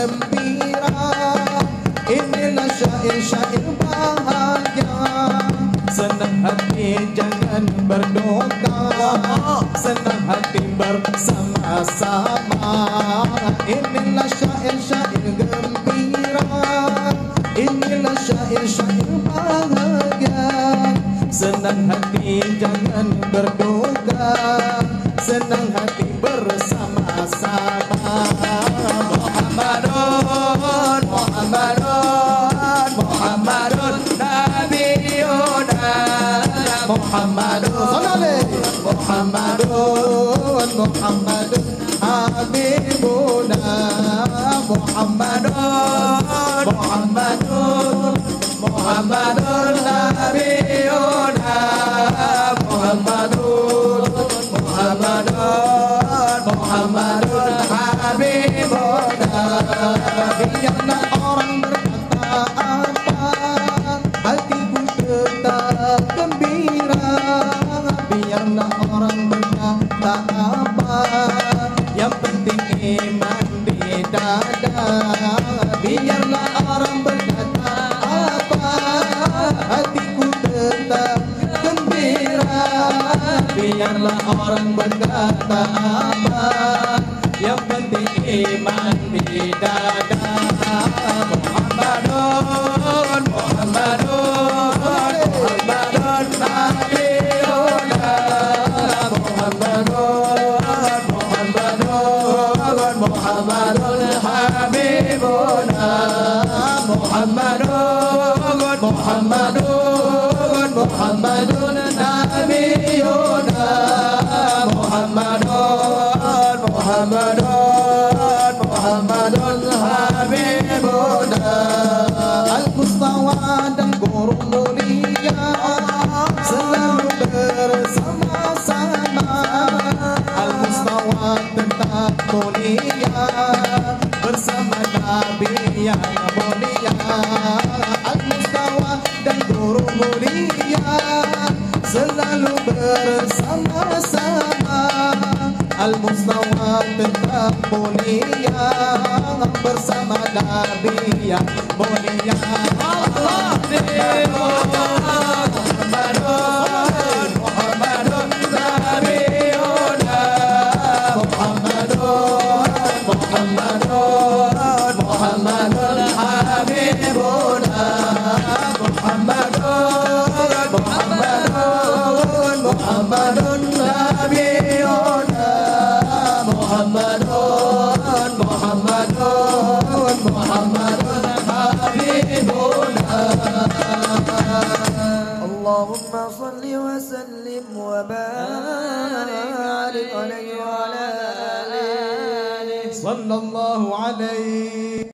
gembira. Inilah syair-syair bahagia. Senang hati jangan berduka, senang hati bersama-sama. Inilah syair-syair gembira. Inilah syair-syair bahagia. Senang hati jangan berduka, senang hati bersama-sama. Muhammadun, Muhammadun, Muhammadun Nabiyuna, Muhammadun, Muhammadun, Muhammadun Habibuna, Muhammadun, Muhammadun, Muhammadun Nabiyuna, Muhammadun, Muhammadun, Muhammadun Habibuna. Biarlah orang berkata apa, hatiku tetap gembira. Biarlah orang berkata apa, yang penting iman di dada. Biarlah orang berkata apa, hatiku tetap gembira. Biarlah orang berkata apa, yang penting iman di dada. Muhammadun, Muhammadun, Muhammadun Nabiyuna, Muhammadun, Muhammadun, Muhammadun Habibuna, Muhammadun, Muhammadun, Muhammadun Nabiyuna, Muhammadun, Muhammadun, Muhammadun Habibuna. Al-Mustawa dan guru mulia selalu bersama-sama. Al-Mustawa tetap mulia bersama Nabi yang mulia. Al-Mustawa dan guru mulia selalu bersama-sama. Al-Mustawa tetap mulia bersama Nabi yang mulia. Muhammadun, Muhammadun Nabiyuna, Muhammadun, Muhammadun, Muhammadun Habibuna, Muhammadun, Muhammadun, Muhammadun Nabiyuna, Muhammadun, Muhammadun, Muhammadun Habibuna. Allahumma salli wa sallim wa barik alaihi wa ala alihi Sallallahu alaihi